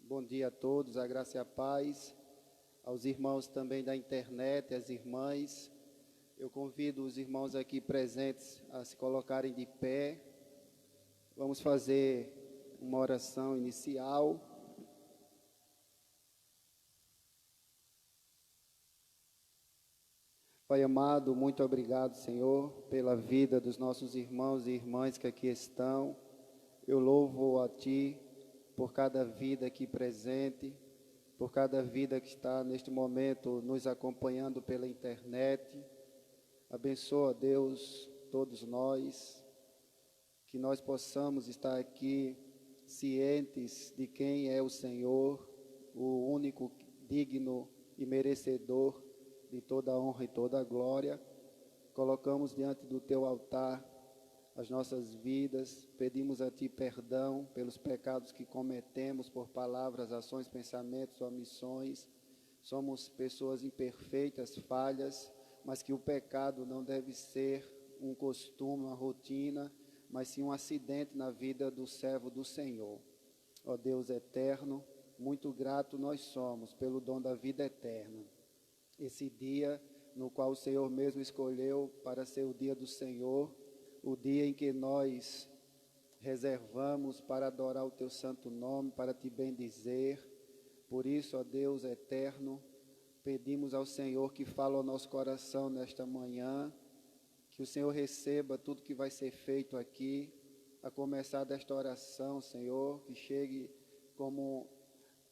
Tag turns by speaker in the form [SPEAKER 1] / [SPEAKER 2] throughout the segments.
[SPEAKER 1] Bom dia a todos, a graça e a paz, aos irmãos também da internet, às irmãs. Eu convido os irmãos aqui presentes a se colocarem de pé. Vamos fazer uma oração inicial. Pai amado, muito obrigado, Senhor, pela vida dos nossos irmãos e irmãs que aqui estão. Eu louvo a Ti por cada vida aqui presente, por cada vida que está neste momento nos acompanhando pela internet. Abençoa, Deus, todos nós, que nós possamos estar aqui cientes de quem é o Senhor, o único digno e merecedor de toda a honra e toda a glória. Colocamos diante do Teu altar as nossas vidas, pedimos a Ti perdão pelos pecados que cometemos por palavras, ações, pensamentos, omissões. Somos pessoas imperfeitas, falhas, mas que o pecado não deve ser um costume, uma rotina, mas sim um acidente na vida do servo do Senhor. Ó Deus eterno, muito grato nós somos pelo dom da vida eterna. Esse dia no qual o Senhor mesmo escolheu para ser o dia do Senhor, o dia em que nós reservamos para adorar o Teu santo nome, para Te bendizer. Por isso, ó Deus eterno, pedimos ao Senhor que fale ao nosso coração nesta manhã, que o Senhor receba tudo que vai ser feito aqui, a começar desta oração, Senhor, que chegue como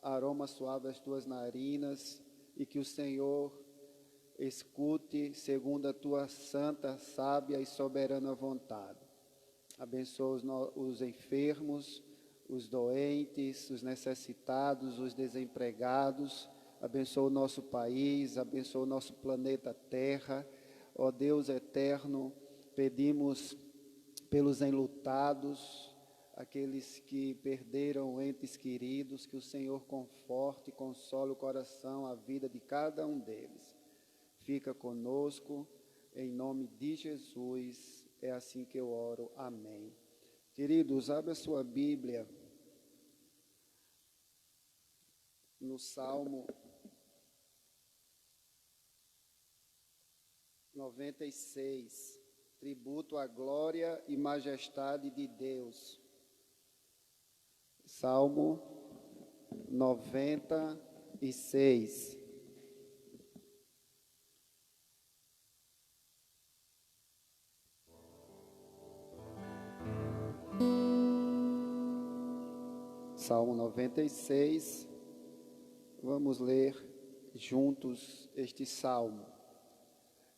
[SPEAKER 1] aroma suave às Tuas narinas, e que o Senhor escute segundo a Tua santa, sábia e soberana vontade. Abençoa os enfermos, os doentes, os necessitados, os desempregados. Abençoa o nosso país, abençoa o nosso planeta Terra. Ó Deus eterno, pedimos pelos enlutados, aqueles que perderam entes queridos, que o Senhor conforte e console o coração, a vida de cada um deles. Fica conosco, em nome de Jesus, é assim que eu oro, amém. Queridos, abra a sua Bíblia no Salmo 96, tributo à glória e majestade de Deus. Salmo 96. Salmo 96, vamos ler juntos este salmo.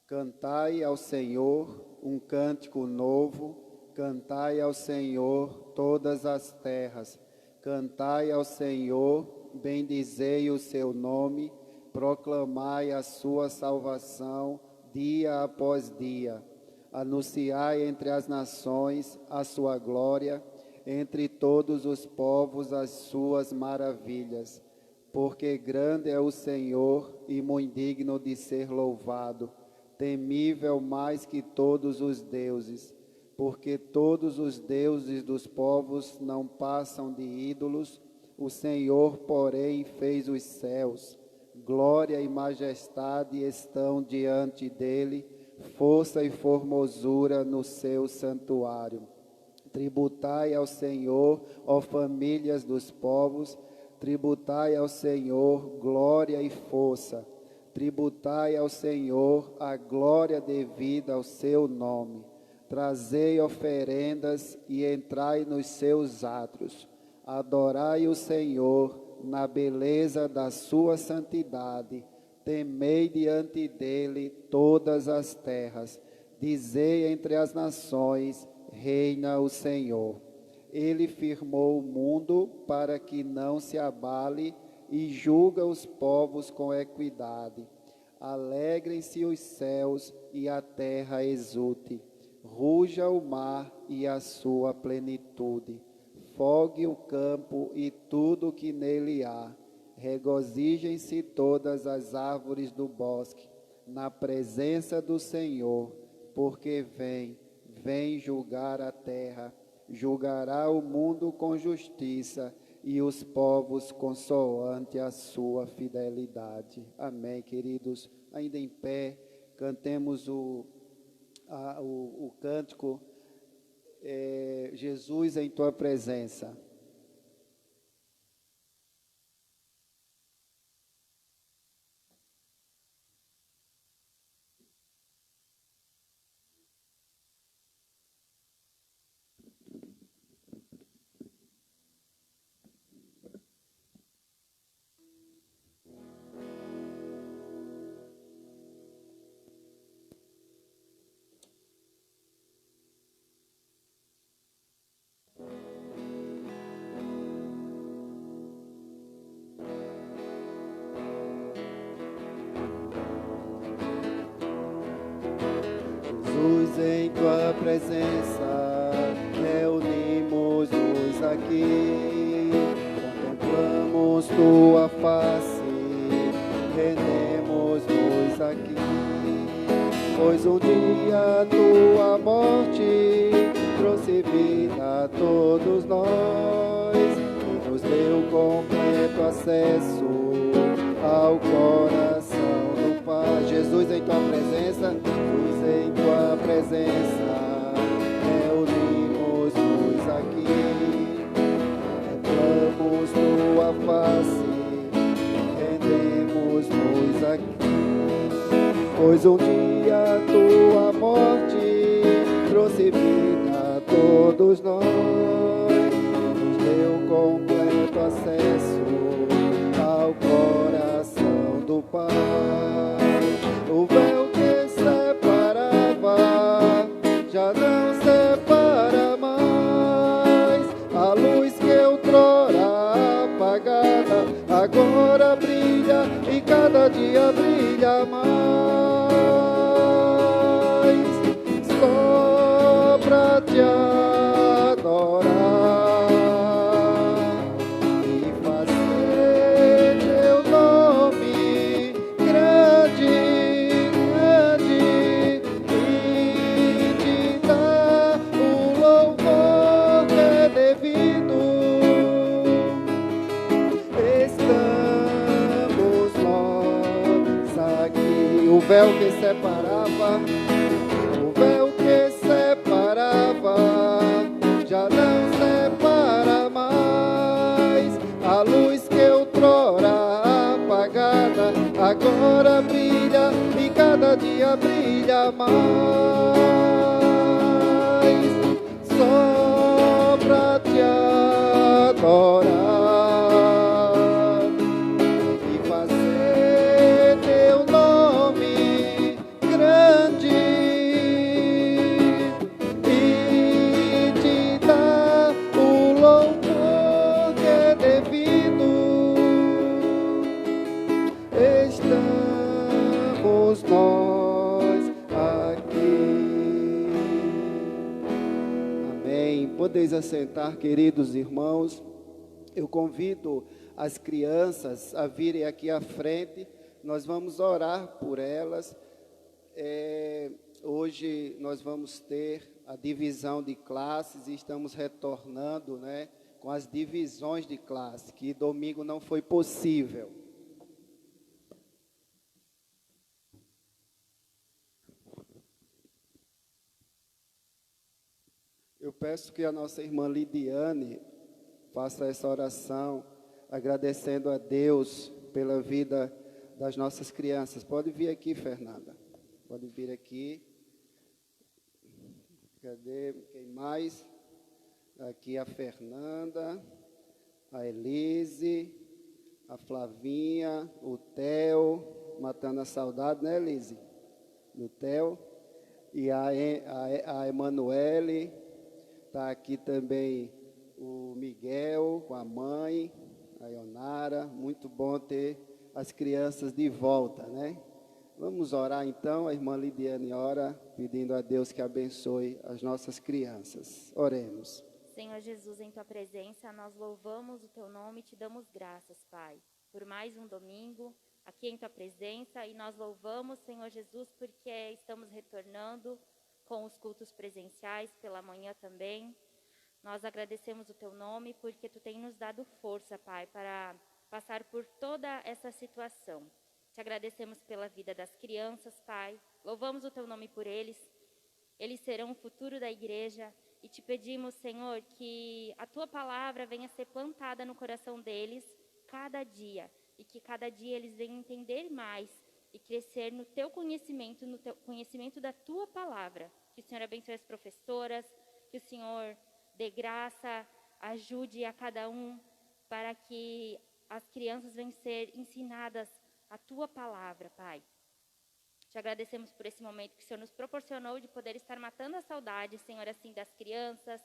[SPEAKER 1] Cantai ao Senhor um cântico novo, cantai ao Senhor todas as terras, cantai ao Senhor, bendizei o seu nome, proclamai a sua salvação dia após dia, anunciai entre as nações a sua glória, entre todos os povos as suas maravilhas, porque grande é o Senhor e muito digno de ser louvado, temível mais que todos os deuses, porque todos os deuses dos povos não passam de ídolos, o Senhor, porém, fez os céus, glória e majestade estão diante dele, força e formosura no seu santuário. Tributai ao Senhor, ó famílias dos povos, tributai ao Senhor glória e força, tributai ao Senhor a glória devida ao seu nome. Trazei oferendas e entrai nos seus átrios. Adorai o Senhor na beleza da sua santidade. Temei diante dele todas as terras. Dizei entre as nações: reina o Senhor. Ele firmou o mundo para que não se abale e julga os povos com equidade. Alegrem-se os céus e a terra exulte. Ruja o mar e a sua plenitude. Fogue o campo e tudo que nele há. Regozijem-se todas as árvores do bosque na presença do Senhor, porque vem julgar a terra, julgará o mundo com justiça e os povos consoante a sua fidelidade. Amém, queridos. Ainda em pé, cantemos o cântico Jesus em tua presença. Jesus, em tua presença, reunimos-nos aqui, contemplamos tua face, rendemos-nos aqui, pois um dia tua morte trouxe vida a todos nós, e nos deu completo acesso ao coração do Pai. Jesus, em tua presença, em tua presença, reunimos-nos aqui, contemplamos tua face, rendemos-nos aqui, pois um dia tua morte trouxe vida a todos nós, nos deu completo acesso ao coração do Pai. O véu que separava já não separa mais, a luz que outrora apagada agora brilha e cada dia brilha mais. Só pra te adorar e fazer teu nome grande, grande, e te dar o louvor que é devido. Estamos nós aqui. O véu que separava, o véu que separava já não separa mais, a luz que outrora apagada agora brilha e cada dia brilha mais. Só pra te adorar e fazer teu nome grande e te dar o louvor que é devido. Estamos nós aqui. Amém. Podeis assentar, queridos irmãos. Eu convido as crianças a virem aqui à frente. Nós vamos orar por elas. Hoje nós vamos ter a divisão de classes e estamos retornando, né, com as divisões de classe, que domingo não foi possível. Eu peço que a nossa irmã Lidiane faça essa oração, agradecendo a Deus pela vida das nossas crianças. Pode vir aqui, Fernanda. Pode vir aqui. Cadê? Quem mais? Aqui a Fernanda, a Elise, a Flavinha, o Theo, matando a saudade, né, Elise? Do Theo. E a Emanuele. Está aqui também o Miguel com a mãe, a Ionara. Muito bom ter as crianças de volta, né? Vamos orar então. A irmã Lidiane ora, pedindo a Deus que abençoe as nossas crianças. Oremos.
[SPEAKER 2] Senhor Jesus, em tua presença, nós louvamos o teu nome e te damos graças, Pai, por mais um domingo aqui em tua presença. E nós louvamos, Senhor Jesus, porque estamos retornando com os cultos presenciais pela manhã também. Nós agradecemos o teu nome porque tu tem nos dado força, Pai, para passar por toda essa situação. Te agradecemos pela vida das crianças, Pai. Louvamos o teu nome por eles. Eles serão o futuro da igreja. E te pedimos, Senhor, que a tua palavra venha ser plantada no coração deles cada dia. E que cada dia eles venham entender mais e crescer no teu conhecimento da tua palavra. Que o Senhor abençoe as professoras, que o Senhor dê graça, ajude a cada um para que as crianças venham ser ensinadas a tua palavra, Pai. Te agradecemos por esse momento que o Senhor nos proporcionou de poder estar matando a saudade, Senhor, assim, das crianças,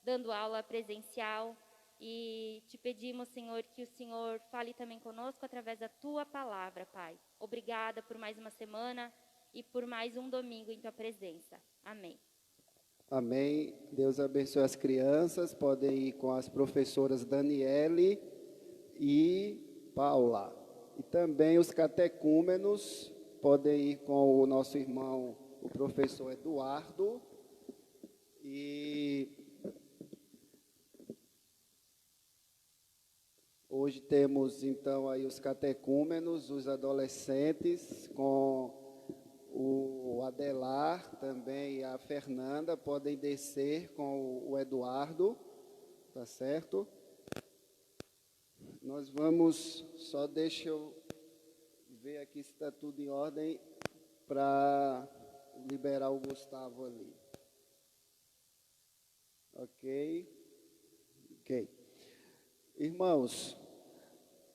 [SPEAKER 2] dando aula presencial. E te pedimos, Senhor, que o Senhor fale também conosco através da tua palavra, Pai. Obrigada por mais uma semana e por mais um domingo em tua presença. Amém.
[SPEAKER 1] Amém. Deus abençoe as crianças. Podem ir com as professoras Daniele e Paula. E também os catecúmenos podem ir com o nosso irmão, o professor Eduardo. E hoje temos, então, aí os catecúmenos, os adolescentes, com o Adelar também e a Fernanda, podem descer com o Eduardo, tá certo? Nós vamos, só deixa eu ver aqui se está tudo em ordem para liberar o Gustavo ali. Ok. Irmãos,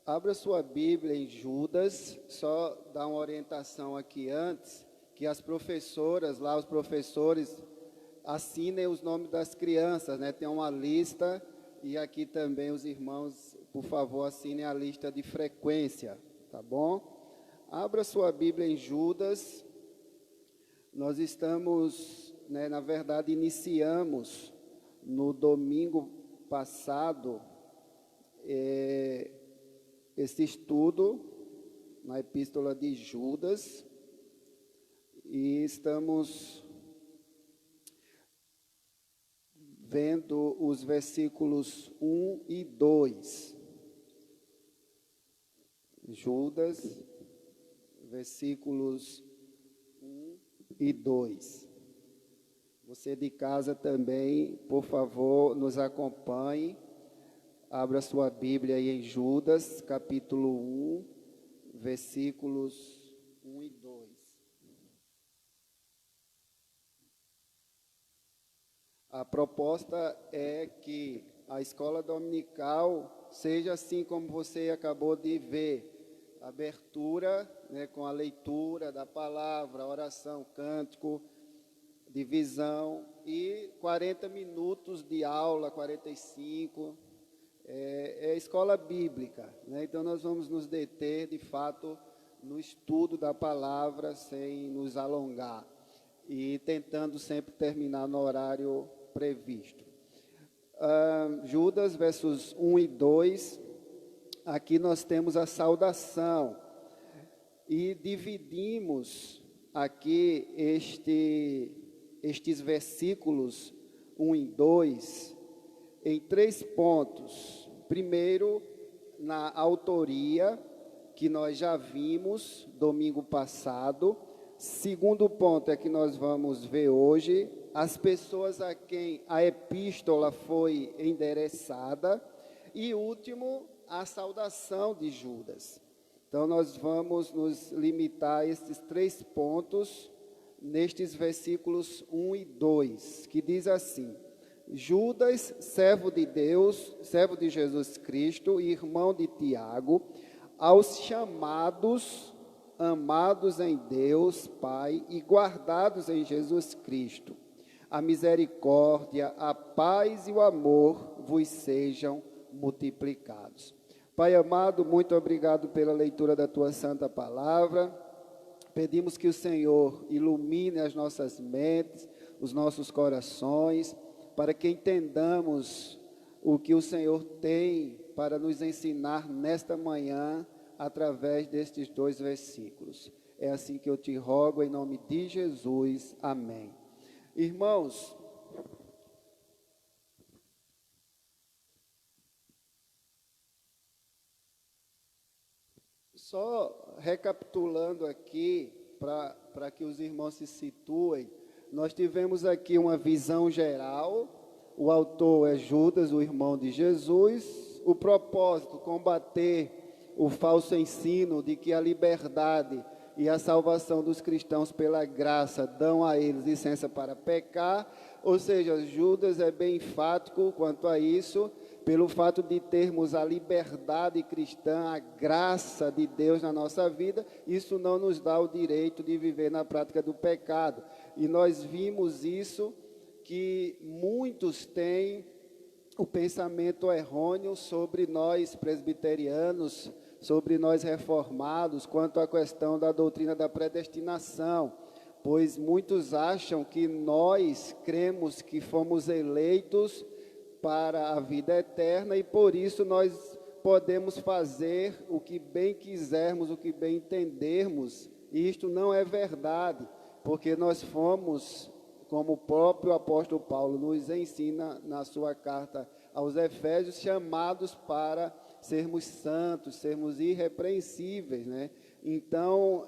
[SPEAKER 1] abra sua Bíblia em Judas, só dar uma orientação aqui antes, que as professoras lá, os professores, assinem os nomes das crianças, né? Tem uma lista, e aqui também os irmãos, por favor, assinem a lista de frequência, tá bom? Abra sua Bíblia em Judas. Nós estamos, né, na verdade, iniciamos no domingo passado esse estudo na Epístola de Judas e estamos vendo os versículos 1 e 2. Judas, versículos 1 e 2. Você de casa também, por favor, nos acompanhe. Abra sua Bíblia aí em Judas, capítulo 1, versículos 1 e 2. A proposta é que a escola dominical seja assim como você acabou de ver. Abertura, né, com a leitura da palavra, oração, cântico, divisão e 40 minutos de aula, 45, é escola bíblica, né? Então nós vamos nos deter de fato no estudo da palavra sem nos alongar e tentando sempre terminar no horário previsto. Judas, versos 1 e 2, aqui nós temos a saudação e dividimos aqui estes versículos 1 e 2 em 3 pontos. Primeiro, na autoria, que nós já vimos domingo passado. Segundo ponto é que nós vamos ver hoje, as pessoas a quem a epístola foi endereçada. E último, a saudação de Judas. Então, nós vamos nos limitar a esses 3 pontos nestes versículos 1 e 2, que diz assim: Judas, servo de Deus, servo de Jesus Cristo e irmão de Tiago, aos chamados, amados em Deus, Pai, e guardados em Jesus Cristo, a misericórdia, a paz e o amor vos sejam multiplicados. Pai amado, muito obrigado pela leitura da Tua Santa Palavra. Pedimos que o Senhor ilumine as nossas mentes, os nossos corações, para que entendamos o que o Senhor tem para nos ensinar nesta manhã, através destes 2 versículos. É assim que eu te rogo, em nome de Jesus. Amém. Irmãos, Só recapitulando aqui, para que os irmãos se situem, nós tivemos aqui uma visão geral. O autor é Judas, o irmão de Jesus. O propósito, combater o falso ensino de que a liberdade e a salvação dos cristãos pela graça dão a eles licença para pecar. Ou seja, Judas é bem enfático quanto a isso, pelo fato de termos a liberdade cristã, a graça de Deus na nossa vida, isso não nos dá o direito de viver na prática do pecado. E nós vimos isso, que muitos têm o pensamento errôneo sobre nós presbiterianos, sobre nós reformados, quanto à questão da doutrina da predestinação, pois muitos acham que nós cremos que fomos eleitos para a vida eterna e por isso nós podemos fazer o que bem quisermos, o que bem entendermos. E isto não é verdade, porque nós fomos, como o próprio apóstolo Paulo nos ensina na sua carta aos Efésios, chamados para sermos santos, sermos irrepreensíveis, né? Então,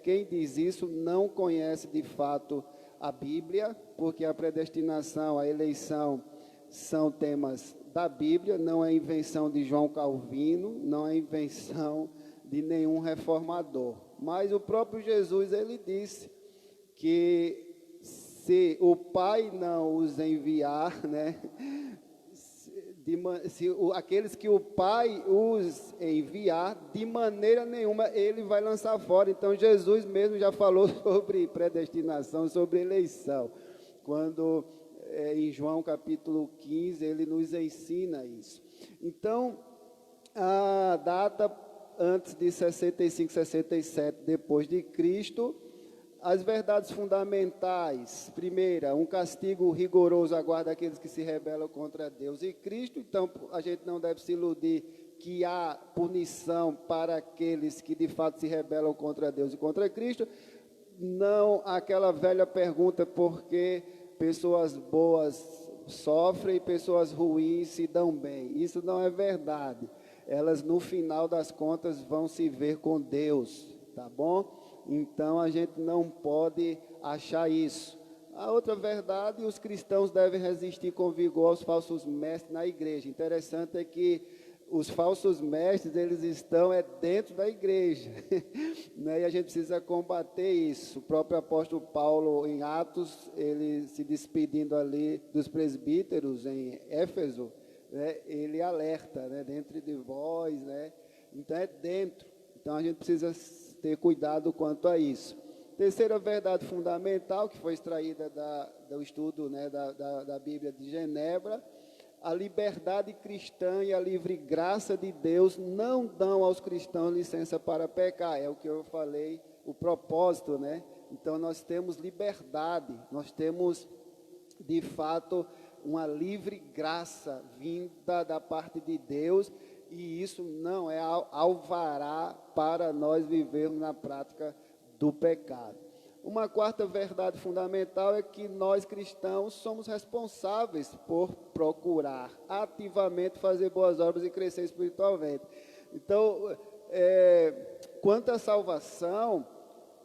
[SPEAKER 1] quem diz isso não conhece de fato a Bíblia, porque a predestinação, a eleição são temas da Bíblia, não é invenção de João Calvino, não é invenção de nenhum reformador. Mas o próprio Jesus, ele disse que se o Pai não os enviar, né, aqueles que o Pai os enviar, de maneira nenhuma ele vai lançar fora. Então Jesus mesmo já falou sobre predestinação, sobre eleição, quando em João capítulo 15 ele nos ensina isso. Então, a data antes de 65, 67 depois de Cristo, as verdades fundamentais: primeira, um castigo rigoroso aguarda aqueles que se rebelam contra Deus e Cristo. Então, a gente não deve se iludir que há punição para aqueles que de fato se rebelam contra Deus e contra Cristo. Não, aquela velha pergunta, por que pessoas boas sofrem e pessoas ruins se dão bem? Isso não é verdade. Elas, no final das contas, vão se ver com Deus, tá bom? Então, a gente não pode achar isso. A outra verdade, os cristãos devem resistir com vigor aos falsos mestres na igreja. Interessante é que os falsos mestres, eles estão dentro da igreja, né? E a gente precisa combater isso. O próprio apóstolo Paulo, em Atos, ele se despedindo ali dos presbíteros em Éfeso, né? Ele alerta, né? Dentro de vós, né? Então, dentro. Então, a gente precisa ter cuidado quanto a isso. Terceira verdade fundamental, que foi extraída do estudo, né, da Bíblia de Genebra: a liberdade cristã e a livre graça de Deus não dão aos cristãos licença para pecar. É o que eu falei, o propósito, né? Então, nós temos liberdade, nós temos, de fato, uma livre graça vinda da parte de Deus, e isso não é alvará para nós vivermos na prática do pecado. Uma quarta verdade fundamental é que nós cristãos somos responsáveis por procurar ativamente fazer boas obras e crescer espiritualmente. Então, quanto à salvação,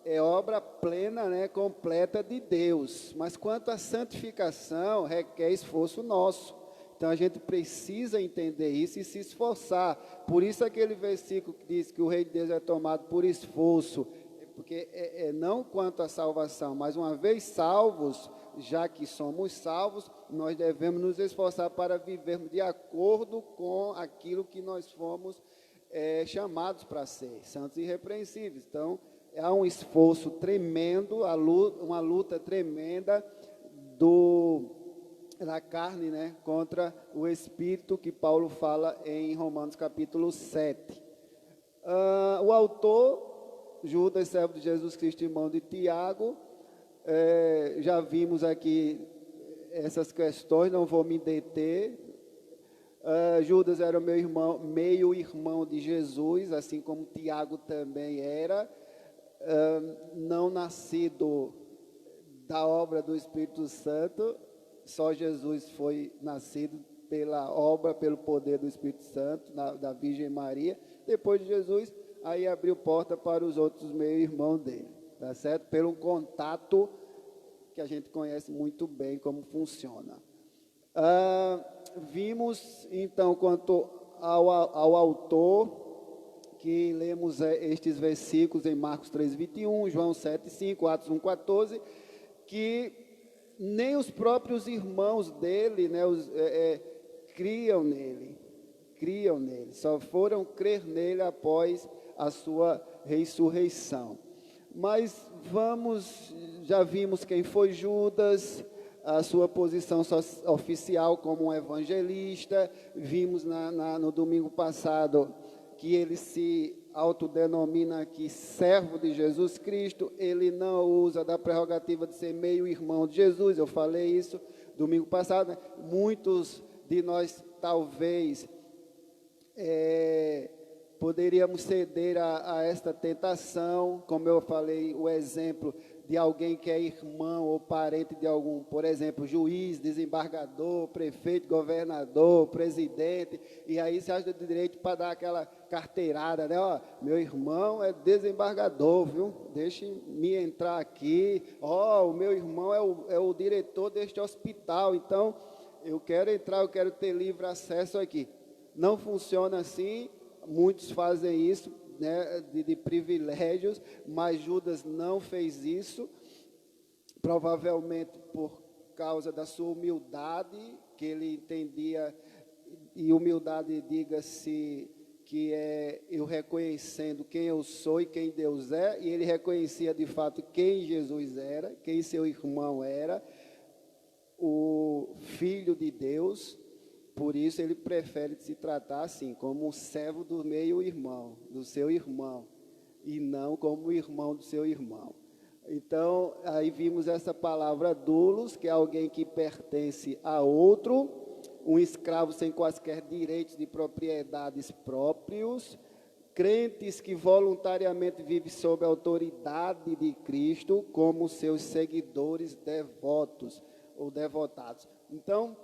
[SPEAKER 1] é obra plena, né, completa de Deus. Mas quanto à santificação, requer esforço nosso. Então, a gente precisa entender isso e se esforçar. Por isso, aquele versículo que diz que o reino de Deus é tomado por esforço, porque não quanto à salvação, mas uma vez salvos, já que somos salvos, nós devemos nos esforçar para vivermos de acordo com aquilo que nós fomos chamados para ser, santos e irrepreensíveis. Então, há um esforço tremendo, uma luta tremenda da carne, né, contra o Espírito, que Paulo fala em Romanos capítulo 7. O autor, Judas, servo de Jesus Cristo, irmão de Tiago, já vimos aqui essas questões, não vou me deter. Judas era meu irmão, meio irmão de Jesus, assim como Tiago também era, não nascido da obra do Espírito Santo. Só Jesus foi nascido pela obra, pelo poder do Espírito Santo, da Virgem Maria. Depois de Jesus, aí abriu porta para os outros meio-irmãos dele, tá certo? Pelo contato que a gente conhece muito bem como funciona. Vimos, então, quanto ao autor, que lemos estes versículos em Marcos 3:21, João 7:5, Atos 1:14, que nem os próprios irmãos dele, né, criam nele, só foram crer nele após a sua ressurreição. Mas já vimos quem foi Judas, a sua posição oficial como um evangelista, vimos no domingo passado que ele se autodenomina aqui servo de Jesus Cristo, ele não usa da prerrogativa de ser meio-irmão de Jesus, eu falei isso domingo passado, né? Muitos de nós talvez poderíamos ceder a esta tentação, como eu falei, o exemplo de alguém que é irmão ou parente de algum, por exemplo, juiz, desembargador, prefeito, governador, presidente, e aí você acha de direito para dar aquela carteirada, né? Ó, meu irmão é desembargador, viu? Deixe-me entrar aqui. Ó, o meu irmão é o diretor deste hospital, então eu quero entrar, eu quero ter livre acesso aqui. Não funciona assim, muitos fazem isso, né, de privilégios, mas Judas não fez isso, provavelmente por causa da sua humildade, que ele entendia, e humildade, diga-se, que é eu reconhecendo quem eu sou e quem Deus é, e ele reconhecia de fato quem Jesus era, quem seu irmão era, o Filho de Deus. Por isso ele prefere se tratar assim, como um servo do meio-irmão, do seu irmão, e não como irmão do seu irmão. Então, aí vimos essa palavra doulos, que é alguém que pertence a outro, um escravo sem quaisquer direitos de propriedades próprios, crentes que voluntariamente vivem sob a autoridade de Cristo, como seus seguidores devotos ou devotados. Então,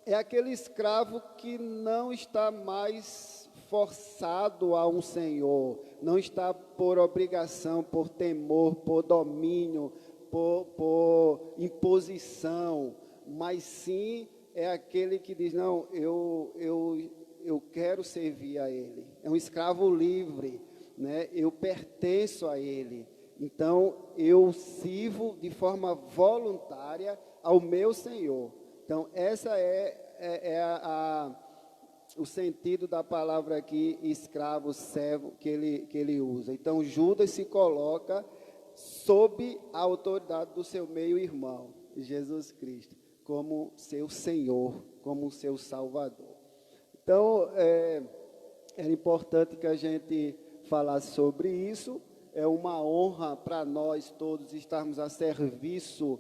[SPEAKER 1] é aquele escravo que não está mais forçado a um senhor, não está por obrigação, por temor, por domínio, por imposição, mas sim é aquele que diz, não, eu quero servir a ele. É um escravo livre, né? Eu pertenço a ele. Então, eu sirvo de forma voluntária ao meu Senhor. Então, essa o sentido da palavra aqui, escravo, servo, que ele usa. Então, Judas se coloca sob a autoridade do seu meio-irmão, Jesus Cristo, como seu Senhor, como seu Salvador. Então, é importante que a gente falasse sobre isso. É uma honra para nós todos estarmos a serviço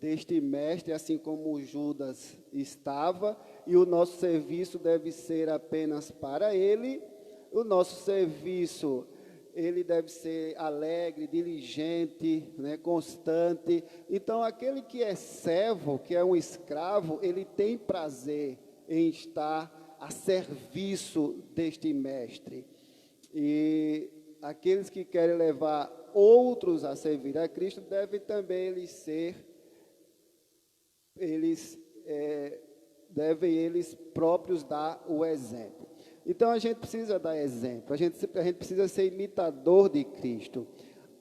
[SPEAKER 1] deste mestre, assim como Judas estava, e o nosso serviço deve ser apenas para ele. O nosso serviço, ele deve ser alegre, diligente, né, constante. Então, aquele que é servo, que é um escravo, ele tem prazer em estar a serviço deste mestre. E aqueles que querem levar outros a servir a Cristo, devem também devem eles próprios dar o exemplo. Então, a gente precisa dar exemplo, a gente precisa ser imitador de Cristo.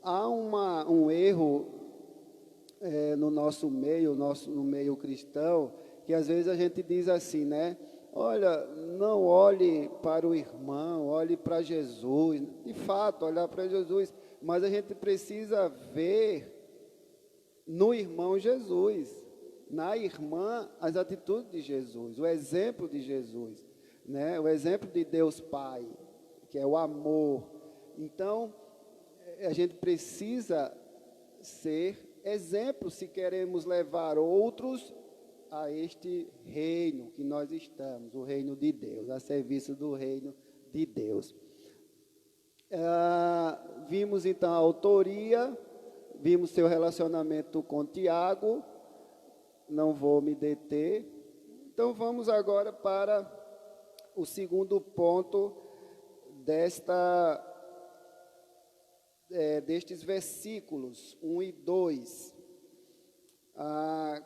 [SPEAKER 1] Há um erro no nosso meio, no meio cristão, que às vezes a gente diz assim, né? Olha, não olhe para o irmão, olhe para Jesus. De fato, olhar para Jesus, mas a gente precisa ver no irmão Jesus, na irmã as atitudes de Jesus, o exemplo de Jesus, né? O exemplo de Deus Pai, que é o amor. Então, a gente precisa ser exemplo se queremos levar outros a este reino que nós estamos, o reino de Deus, a serviço do reino de Deus. Vimos então a autoria, vimos seu relacionamento com Tiago, não vou me deter. Então vamos agora para o segundo ponto desta destes versículos 1 e 2,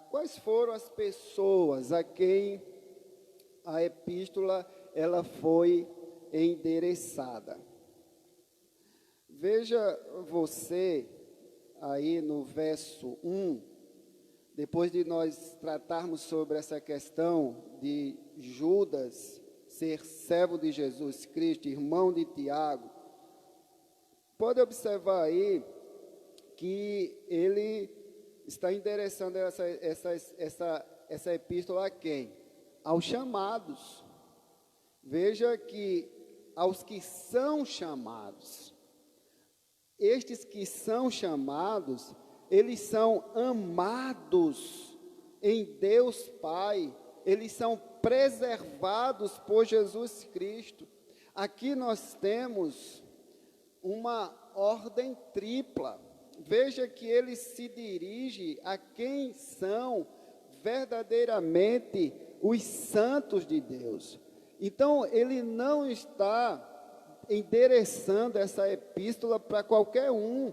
[SPEAKER 1] quais foram as pessoas a quem a epístola ela foi endereçada. Veja você aí no verso 1, depois de nós tratarmos sobre essa questão de Judas ser servo de Jesus Cristo, irmão de Tiago, pode observar aí que ele está endereçando essa epístola a quem? Aos chamados. Veja que aos que são chamados. Estes que são chamados, eles são amados em Deus Pai, eles são preservados por Jesus Cristo. Aqui nós temos uma ordem tripla. Veja que ele se dirige a quem são verdadeiramente os santos de Deus. Então, ele não está endereçando essa epístola para qualquer um,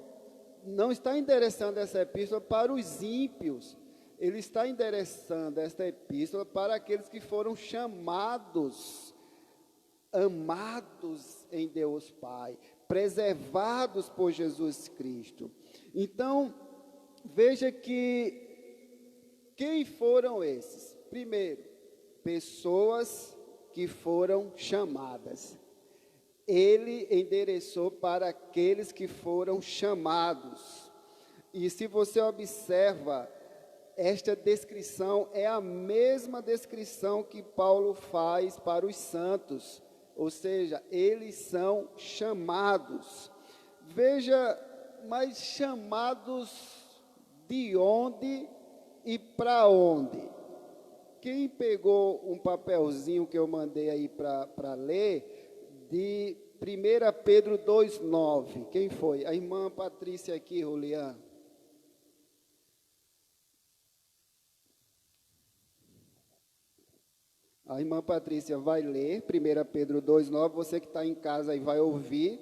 [SPEAKER 1] não está endereçando essa epístola para os ímpios, ele está endereçando essa epístola para aqueles que foram chamados, amados em Deus Pai, preservados por Jesus Cristo. Então, veja que quem foram esses? Primeiro, pessoas que foram chamadas. Ele endereçou para aqueles que foram chamados. E se você observa, esta descrição é a mesma descrição que Paulo faz para os santos, ou seja, eles são chamados. Veja, mas chamados de onde e para onde? Quem pegou um papelzinho que eu mandei aí para ler, de 1 Pedro 2,9, quem foi? A irmã Patrícia aqui, Julián. A irmã Patrícia vai ler 1 Pedro 2,9, você que está em casa e vai ouvir,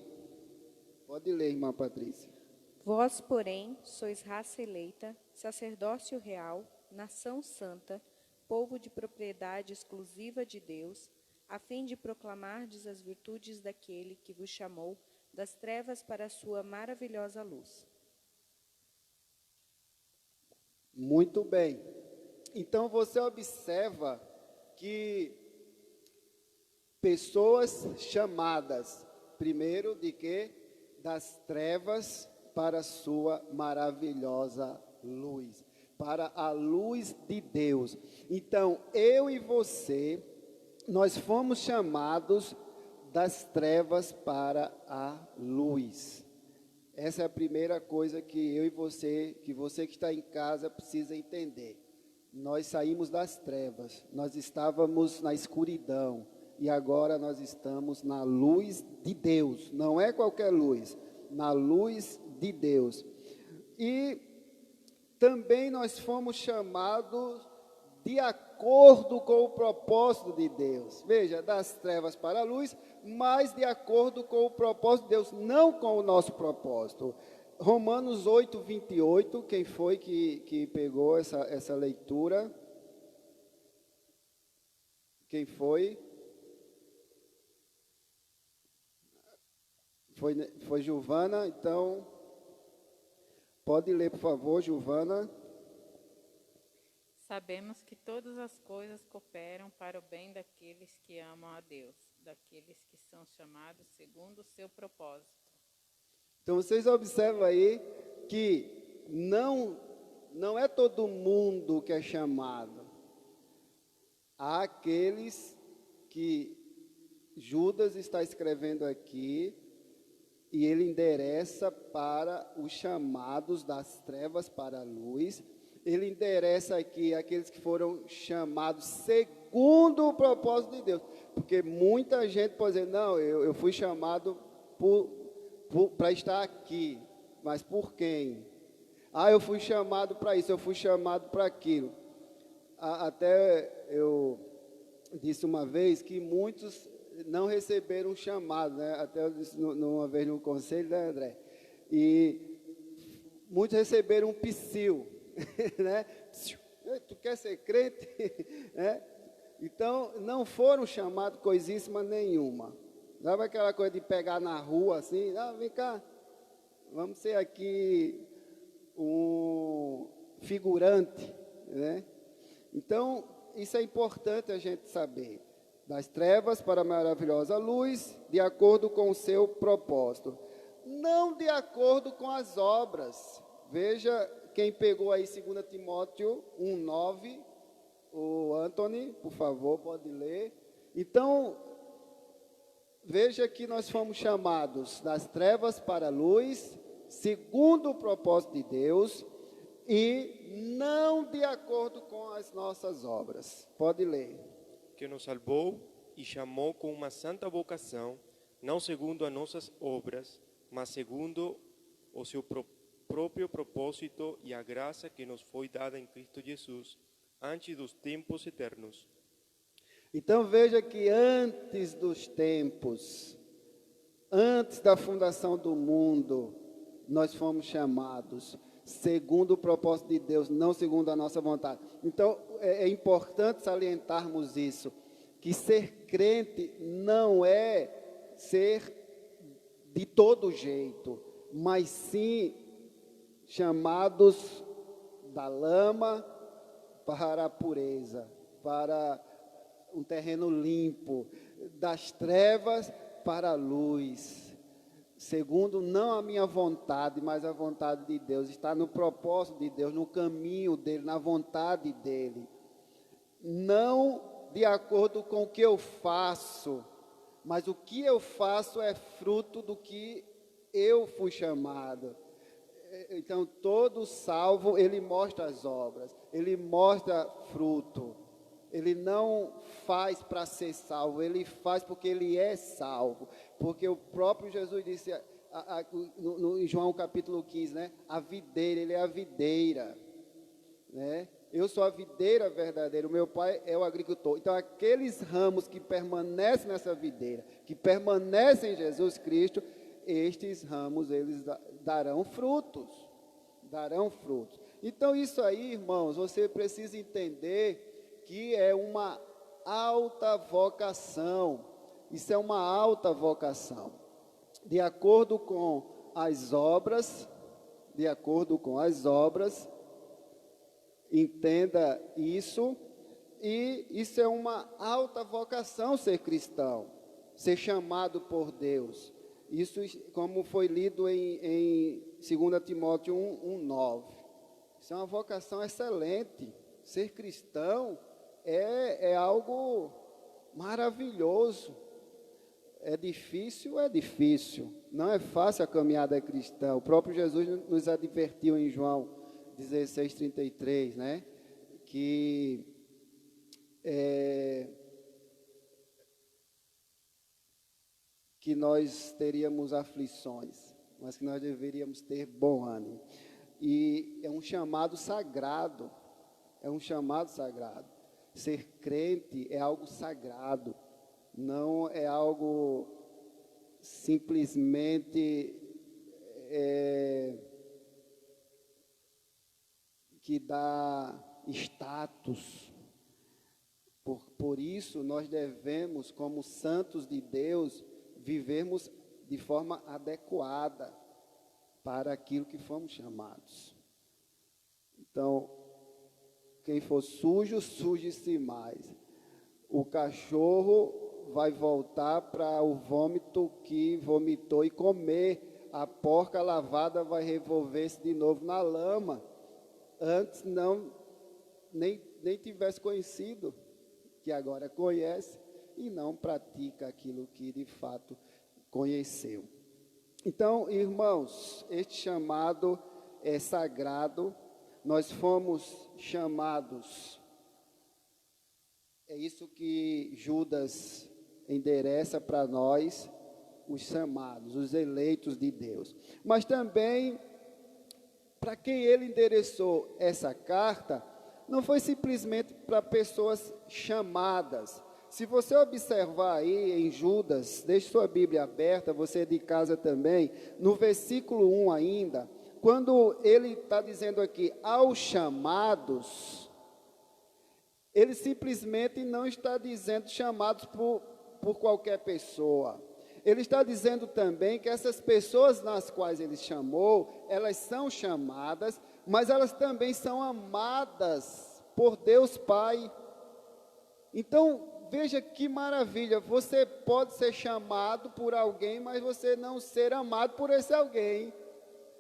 [SPEAKER 1] pode ler, irmã Patrícia.
[SPEAKER 3] Vós, porém, sois raça eleita, sacerdócio real, nação santa, povo de propriedade exclusiva de Deus, a fim de proclamardes as virtudes daquele que vos chamou das trevas para a sua maravilhosa luz.
[SPEAKER 1] Muito bem. Então você observa que pessoas chamadas, primeiro de quê? Das trevas para a sua maravilhosa luz, para a luz de Deus. Então, eu e você, nós fomos chamados das trevas para a luz. Essa é a primeira coisa que eu e você, que está em casa precisa entender. Nós saímos das trevas, nós estávamos na escuridão e agora nós estamos na luz de Deus. Não é qualquer luz, na luz de Deus. E também nós fomos chamados de acordo com o propósito de Deus. Veja, das trevas para a luz, mas de acordo com o propósito de Deus, não com o nosso propósito. Romanos 8, 28, quem foi que pegou essa leitura? Quem foi? Foi Giovana, então, pode ler, por favor, Giovana.
[SPEAKER 4] Sabemos que todas as coisas cooperam para o bem daqueles que amam a Deus, daqueles que são chamados segundo o seu propósito.
[SPEAKER 1] Então, vocês observam aí que não é todo mundo que é chamado. Há aqueles que Judas está escrevendo aqui, e ele endereça para os chamados das trevas para a luz. Ele endereça aqui aqueles que foram chamados segundo o propósito de Deus. Porque muita gente pode dizer, não, eu fui chamado para estar aqui, mas por quem? Eu fui chamado para isso, eu fui chamado para aquilo. Até eu disse uma vez que muitos não receberam chamado, né? Até eu disse uma vez no conselho, né, André? E muitos receberam um psil, né? Tu quer ser crente? Né? Então, não foram chamados coisíssima nenhuma. Sabe aquela coisa de pegar na rua assim? Vem cá, vamos ser aqui um figurante, né? Então, isso é importante a gente saber. Das trevas para a maravilhosa luz, de acordo com o seu propósito. Não de acordo com as obras. Veja quem pegou aí 2 Timóteo 1:9, o Anthony, por favor, pode ler. Então, veja que nós fomos chamados das trevas para a luz, segundo o propósito de Deus, e não de acordo com as nossas obras. Pode ler.
[SPEAKER 5] Que nos salvou e chamou com uma santa vocação, não segundo as nossas obras, mas segundo o seu próprio propósito e a graça que nos foi dada em Cristo Jesus, antes dos tempos eternos.
[SPEAKER 1] Então veja que antes dos tempos, antes da fundação do mundo, nós fomos chamados segundo o propósito de Deus, não segundo a nossa vontade. Então é importante salientarmos isso, que ser crente não é ser de todo jeito, mas sim chamados da lama para a pureza, para um terreno limpo, das trevas para a luz, segundo não a minha vontade, mas a vontade de Deus, está no propósito de Deus, no caminho dele, na vontade dele, não de acordo com o que eu faço, mas o que eu faço é fruto do que eu fui chamado. Então, todo salvo, ele mostra as obras, ele mostra fruto. Ele não faz para ser salvo, ele faz porque ele é salvo. Porque o próprio Jesus disse em João capítulo 15, né? A videira, ele é a videira, né? Eu sou a videira verdadeira, o meu pai é o agricultor. Então, aqueles ramos que permanecem nessa videira, que permanecem em Jesus Cristo, estes ramos, eles darão frutos. Darão frutos. Então, isso aí, irmãos, você precisa entender que é uma alta vocação. Isso é uma alta vocação. De acordo com as obras, entenda isso, e isso é uma alta vocação ser cristão, ser chamado por Deus. Isso, como foi lido em 2 Timóteo 1:9. Isso é uma vocação excelente. Ser cristão é algo maravilhoso. É difícil. Não é fácil a caminhada cristã. O próprio Jesus nos advertiu em João 16:33, né? Que nós teríamos aflições, mas que nós deveríamos ter bom ânimo. E é um chamado sagrado. Ser crente é algo sagrado, não é algo simplesmente que dá status. Por isso, nós devemos, como santos de Deus, vivermos de forma adequada para aquilo que fomos chamados. Então, quem for sujo, suje-se mais. O cachorro vai voltar para o vômito que vomitou e comer. A porca lavada vai revolver-se de novo na lama. Antes nem tivesse conhecido, que agora conhece e não pratica aquilo que de fato conheceu. Então, irmãos, este chamado é sagrado. Nós fomos chamados, é isso que Judas endereça para nós, os chamados, os eleitos de Deus. Mas também, para quem ele endereçou essa carta, não foi simplesmente para pessoas chamadas, Se você observar aí em Judas, deixe sua Bíblia aberta, você de casa também, no versículo 1 ainda, quando ele está dizendo aqui, aos chamados, ele simplesmente não está dizendo chamados por qualquer pessoa. Ele está dizendo também que essas pessoas nas quais ele chamou, elas são chamadas, mas elas também são amadas por Deus Pai. Então, veja que maravilha, você pode ser chamado por alguém, mas você não ser amado por esse alguém.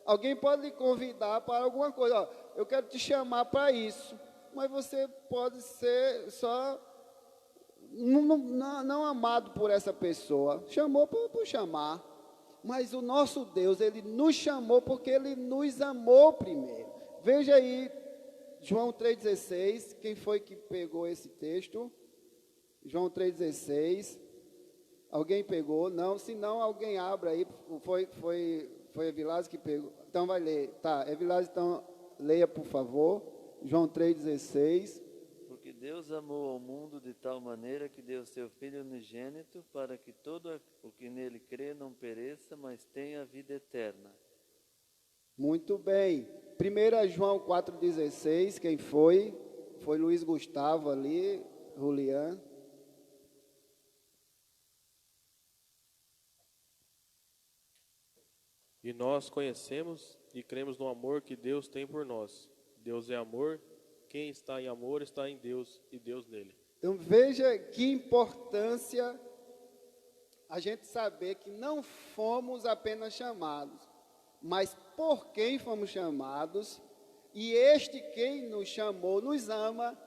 [SPEAKER 1] Alguém pode lhe convidar para alguma coisa, ó, eu quero te chamar para isso, mas você pode ser só não amado por essa pessoa, chamou por chamar, mas o nosso Deus, Ele nos chamou porque Ele nos amou primeiro. Veja aí, João 3,16, quem foi que pegou esse texto? João 3,16, alguém pegou? Não, se não, alguém abra aí, foi Evilásio que pegou, então vai ler, tá, Evilásio, então leia por favor, João 3,16.
[SPEAKER 6] Porque Deus amou ao mundo de tal maneira que deu seu Filho unigênito, para que todo o que nele crê não pereça, mas tenha a vida eterna.
[SPEAKER 1] Muito bem, 1 João 4,16, quem foi? Foi Luiz Gustavo ali, Julián.
[SPEAKER 7] E nós conhecemos e cremos no amor que Deus tem por nós. Deus é amor, quem está em amor está em Deus e Deus nele.
[SPEAKER 1] Então veja que importância a gente saber que não fomos apenas chamados, mas por quem fomos chamados, e este quem nos chamou nos ama.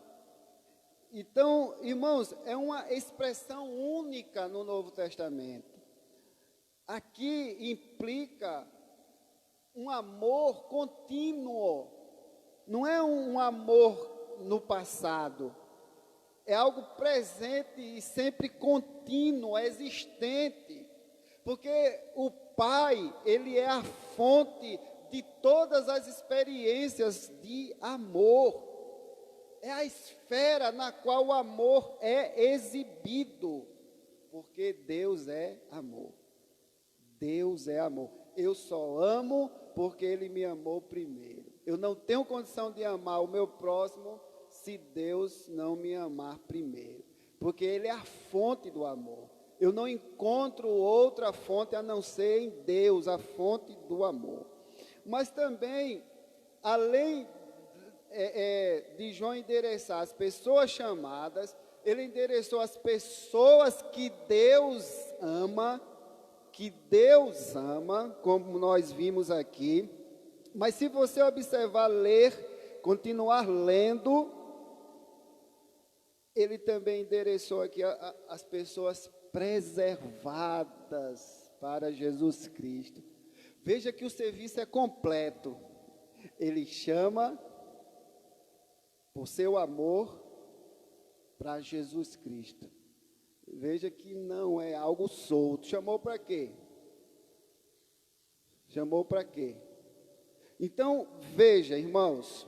[SPEAKER 1] Então, irmãos, é uma expressão única no Novo Testamento. Aqui implica um amor contínuo, não é um amor no passado, é algo presente e sempre contínuo, existente, porque o Pai, Ele é a fonte de todas as experiências de amor, é a esfera na qual o amor é exibido, porque Deus é amor. Deus é amor. Eu só amo porque Ele me amou primeiro. Eu não tenho condição de amar o meu próximo se Deus não me amar primeiro. Porque Ele é a fonte do amor. Eu não encontro outra fonte a não ser em Deus, a fonte do amor. Mas também, além de João endereçar as pessoas chamadas, ele endereçou as pessoas que Deus ama, como nós vimos aqui. Mas se você observar, ler, continuar lendo, ele também endereçou aqui as pessoas preservadas para Jesus Cristo. Veja que o serviço é completo. Ele chama por seu amor para Jesus Cristo. Veja que não é algo solto. Chamou para quê? Chamou para quê? Então, veja, irmãos,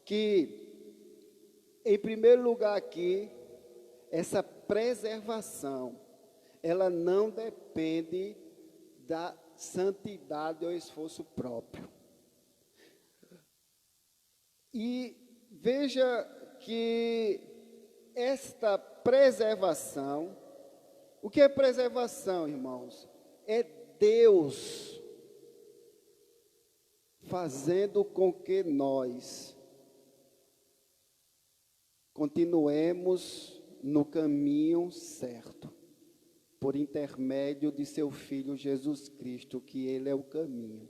[SPEAKER 1] que, em primeiro lugar aqui, essa preservação, ela não depende da santidade ou esforço próprio. E veja que esta preservação, o que é preservação, irmãos? É Deus fazendo com que nós continuemos no caminho certo, por intermédio de seu Filho Jesus Cristo, que Ele é o caminho.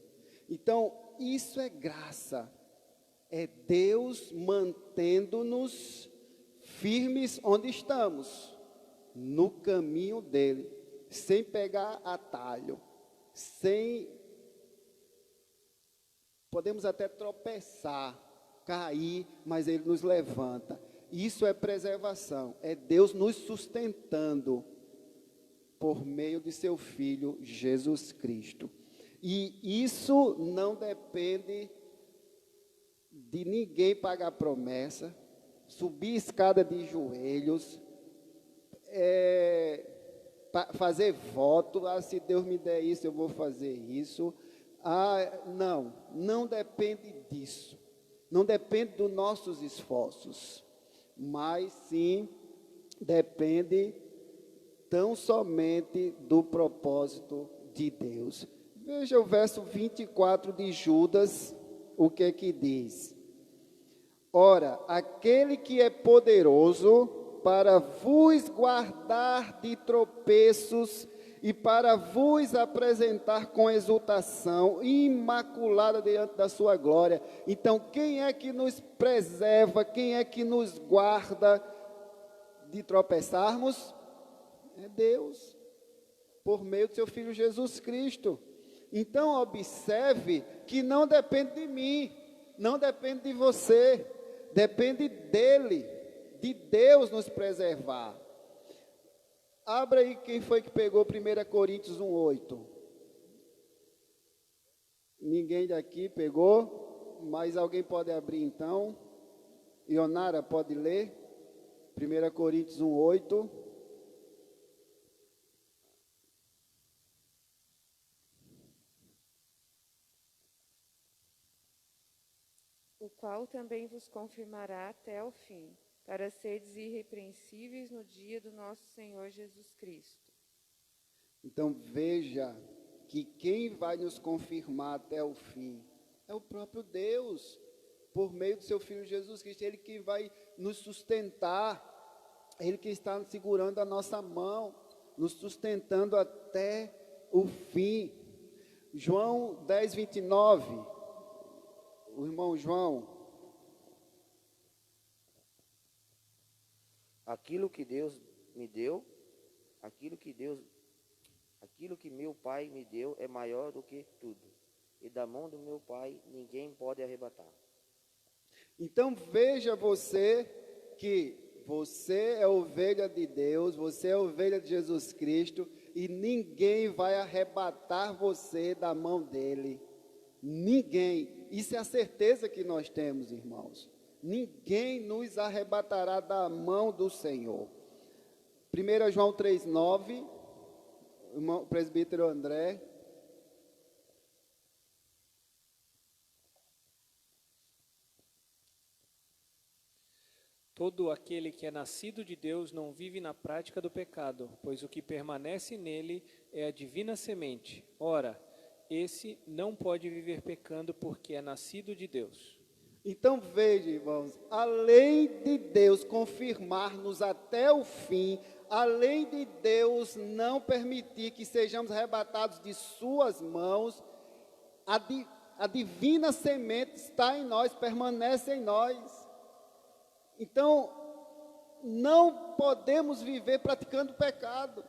[SPEAKER 1] Então, isso é graça, é Deus mantendo-nos firmes onde estamos, no caminho dEle, sem pegar atalho, podemos até tropeçar, cair, mas Ele nos levanta. Isso é preservação, é Deus nos sustentando por meio de seu Filho Jesus Cristo. E isso não depende de ninguém pagar promessa, subir escada de joelhos, fazer voto, se Deus me der isso, eu vou fazer isso. Não depende disso. Não depende dos nossos esforços, mas sim depende tão somente do propósito de Deus. Veja o verso 24 de Judas, o que é que diz? Ora, aquele que é poderoso para vos guardar de tropeços e para vos apresentar com exultação imaculada diante da sua glória. Então, quem é que nos preserva, quem é que nos guarda de tropeçarmos? É Deus, por meio do seu Filho Jesus Cristo. Então, observe que não depende de mim, não depende de você, depende dele, de Deus nos preservar. Abra aí quem foi que pegou 1 Coríntios 1:8. Ninguém daqui pegou, mas alguém pode abrir então. Ionara, pode ler? 1 Coríntios 1:8.
[SPEAKER 3] O qual também vos confirmará até o fim, para seres irrepreensíveis no dia do nosso Senhor Jesus Cristo.
[SPEAKER 1] Então veja que quem vai nos confirmar até o fim é o próprio Deus, por meio do seu Filho Jesus Cristo. Ele que vai nos sustentar, Ele que está segurando a nossa mão, nos sustentando até o fim. João 10:29, o irmão João.
[SPEAKER 8] Aquilo que Deus me deu, aquilo que meu Pai me deu é maior do que tudo. E da mão do meu Pai ninguém pode arrebatar.
[SPEAKER 1] Então veja você que você é ovelha de Deus, você é ovelha de Jesus Cristo, e ninguém vai arrebatar você da mão dele. Ninguém. Isso é a certeza que nós temos, irmãos. Ninguém nos arrebatará da mão do Senhor. 1 João 3:9, o presbítero André.
[SPEAKER 9] Todo aquele que é nascido de Deus não vive na prática do pecado, pois o que permanece nele é a divina semente. Ora, esse não pode viver pecando porque é nascido de Deus.
[SPEAKER 1] Então veja, irmãos, além de Deus confirmar-nos até o fim, além de Deus não permitir que sejamos arrebatados de suas mãos, a divina semente está em nós, permanece em nós. Então, não podemos viver praticando pecado,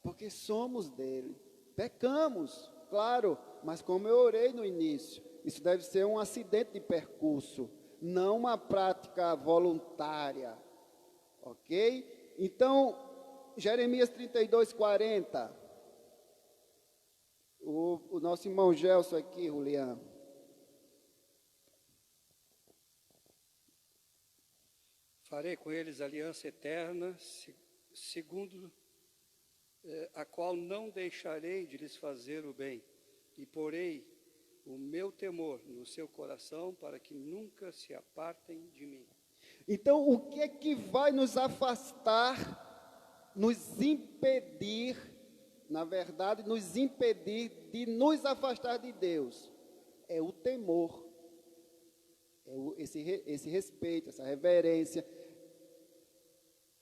[SPEAKER 1] porque somos dele. Pecamos, claro, mas como eu orei no início, isso deve ser um acidente de percurso, não uma prática voluntária, ok? Então, Jeremias 32:40, o nosso irmão Gelson aqui, Julián.
[SPEAKER 10] Farei com eles aliança eterna, segundo a qual não deixarei de lhes fazer o bem, e porei o meu temor no seu coração, para que nunca se apartem de mim.
[SPEAKER 1] Então, o que é que vai nos afastar, nos impedir, na verdade, nos impedir de nos afastar de Deus? É o temor, esse respeito, essa reverência,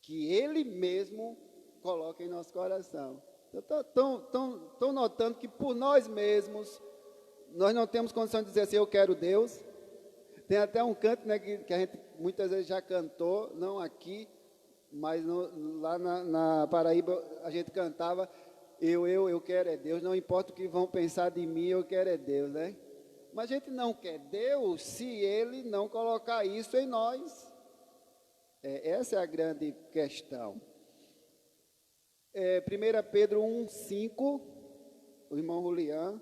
[SPEAKER 1] que Ele mesmo coloca em nosso coração. Estão notando que por nós mesmos, nós não temos condição de dizer assim, eu quero Deus. Tem até um canto, né, que a gente muitas vezes já cantou, não aqui, mas lá na Paraíba a gente cantava, eu quero é Deus, não importa o que vão pensar de mim, eu quero é Deus, né? Mas a gente não quer Deus se Ele não colocar isso em nós. Essa é a grande questão. 1 Pedro 1:5, o irmão Julián.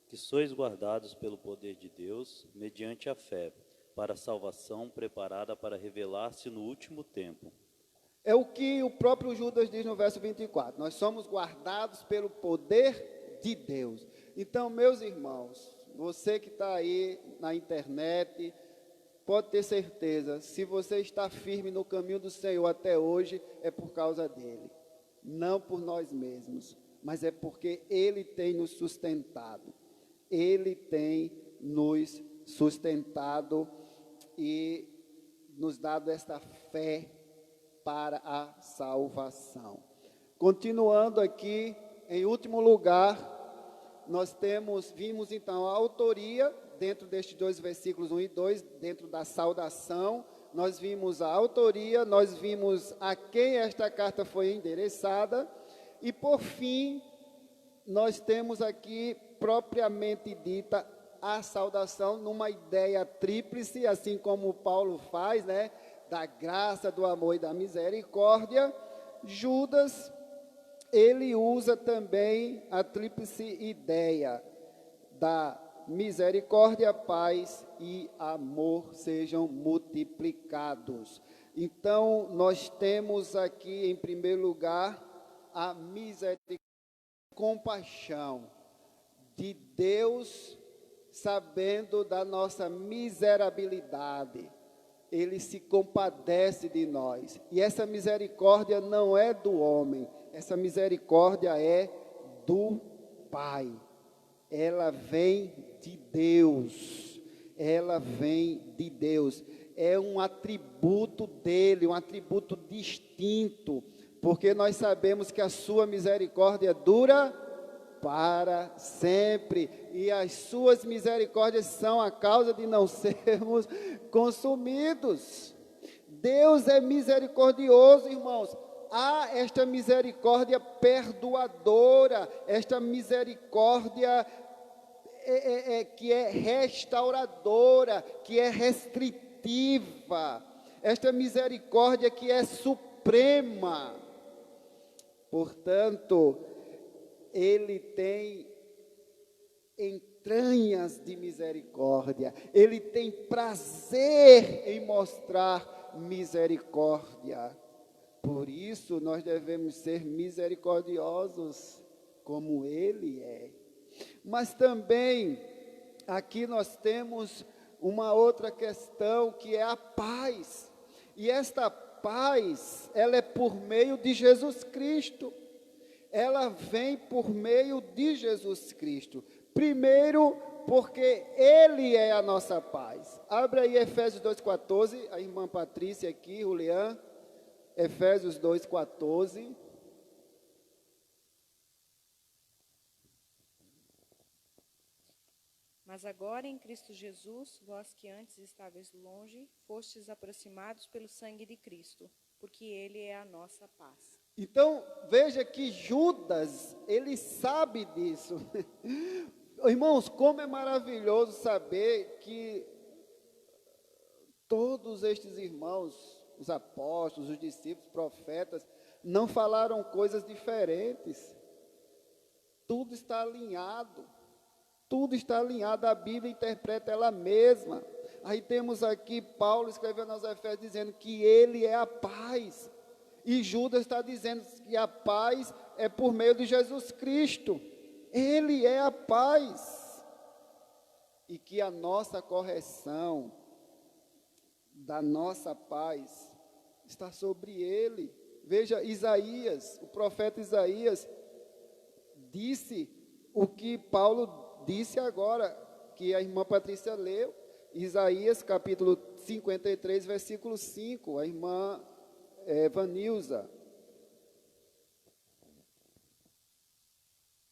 [SPEAKER 11] Que sois guardados pelo poder de Deus, mediante a fé, para a salvação preparada para revelar-se no último tempo.
[SPEAKER 1] É o que o próprio Judas diz no verso 24. Nós somos guardados pelo poder de Deus. Então, meus irmãos, você que está aí na internet, pode ter certeza, se você está firme no caminho do Senhor até hoje, é por causa dele. Não por nós mesmos, mas é porque ele tem nos sustentado. Ele tem nos sustentado e nos dado esta fé para a salvação. Continuando aqui, em último lugar, nós vimos então a autoria, dentro destes dois versículos 1 e 2, dentro da saudação, nós vimos a autoria, nós vimos a quem esta carta foi endereçada, e por fim, nós temos aqui, propriamente dita, a saudação numa ideia tríplice, assim como Paulo faz, né, da graça, do amor e da misericórdia. Judas, ele usa também a tríplice ideia da misericórdia, paz e amor sejam multiplicados. Então, nós temos aqui, em primeiro lugar, a misericórdia, compaixão de Deus, sabendo da nossa miserabilidade. Ele se compadece de nós. E essa misericórdia não é do homem, essa misericórdia é do Pai. Ela vem de Deus. Ela vem de Deus. É um atributo dele, um atributo distinto, porque nós sabemos que a sua misericórdia dura para sempre, e as suas misericórdias são a causa de não sermos consumidos. Deus é misericordioso, irmãos. Há esta misericórdia perdoadora, esta misericórdia que é restauradora, que é restritiva, esta misericórdia que é suprema. Portanto, ele tem entranhas de misericórdia, ele tem prazer em mostrar misericórdia. Por isso, nós devemos ser misericordiosos, como ele é. Mas também, aqui nós temos uma outra questão, que é a paz. E esta paz, ela é por meio de Jesus Cristo. Ela vem por meio de Jesus Cristo. Primeiro, porque ele é a nossa paz. Abre aí Efésios 2,14, a irmã Patrícia aqui, Julián. Efésios 2,14.
[SPEAKER 3] Mas agora em Cristo Jesus, vós que antes estáveis longe, fostes aproximados pelo sangue de Cristo, porque ele é a nossa paz.
[SPEAKER 1] Então, veja que Judas, ele sabe disso. Irmãos, como é maravilhoso saber que todos estes irmãos, os apóstolos, os discípulos, profetas, não falaram coisas diferentes. Tudo está alinhado. Tudo está alinhado, a Bíblia interpreta ela mesma. Aí temos aqui Paulo escrevendo aos Efésios dizendo que ele é a paz. E Judas está dizendo que a paz é por meio de Jesus Cristo. Ele é a paz. E que a nossa correção da nossa paz está sobre ele. Veja, Isaías, o profeta Isaías, disse o que Paulo disse agora, que a irmã Patrícia leu. Isaías capítulo 53, versículo 5, a irmã Vanilza.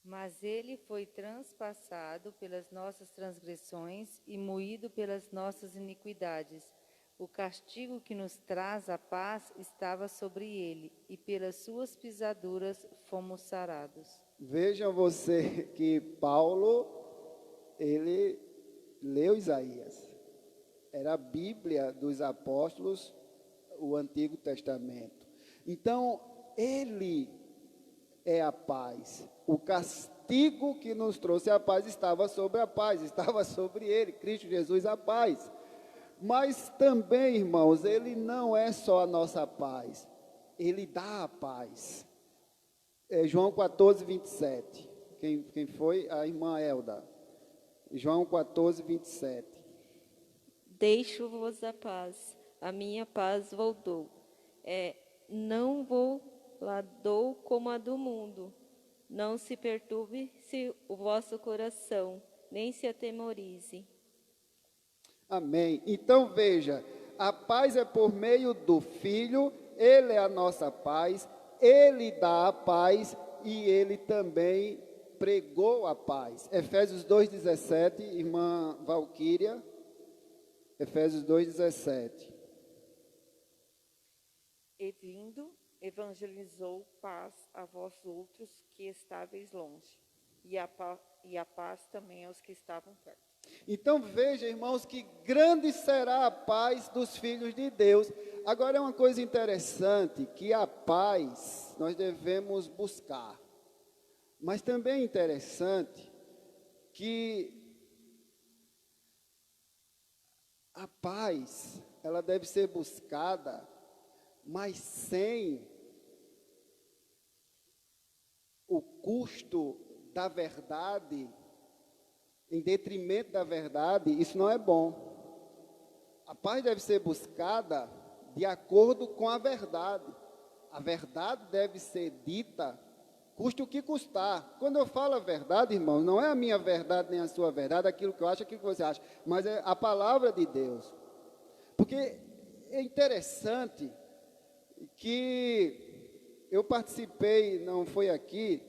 [SPEAKER 12] Mas ele foi transpassado pelas nossas transgressões e moído pelas nossas iniquidades. O castigo que nos traz a paz estava sobre ele, e pelas suas pisaduras fomos sarados.
[SPEAKER 1] Vejam você que Paulo, ele leu Isaías. Era a Bíblia dos apóstolos, o Antigo Testamento. Então, ele é a paz. O castigo que nos trouxe a paz estava sobre a paz, estava sobre ele, Cristo Jesus, a paz. Mas também, irmãos, ele não é só a nossa paz. Ele dá a paz. João 14, 27. Quem foi? A irmã Elda. João 14, 27.
[SPEAKER 13] Deixo-vos a paz, a minha paz vos dou. Não vou lá dou como a do mundo. Não se perturbe-se o vosso coração, nem se atemorize.
[SPEAKER 1] Amém. Então veja, a paz é por meio do Filho, Ele é a nossa paz, Ele dá a paz e Ele também pregou a paz. Efésios 2,17, irmã Valquíria. Efésios 2,17.
[SPEAKER 14] E vindo, evangelizou paz a vós outros que estáveis longe, e a paz também aos que estavam perto.
[SPEAKER 1] Então veja, irmãos, que grande será a paz dos filhos de Deus. Agora é uma coisa interessante, que a paz nós devemos buscar. Mas também é interessante que a paz, ela deve ser buscada, mas sem o custo da verdade, em detrimento da verdade, isso não é bom. A paz deve ser buscada de acordo com a verdade. A verdade deve ser dita, custe o que custar. Quando eu falo a verdade, irmãos, não é a minha verdade nem a sua verdade, aquilo que eu acho, aquilo que você acha, mas é a palavra de Deus. Porque é interessante que eu participei, não foi aqui,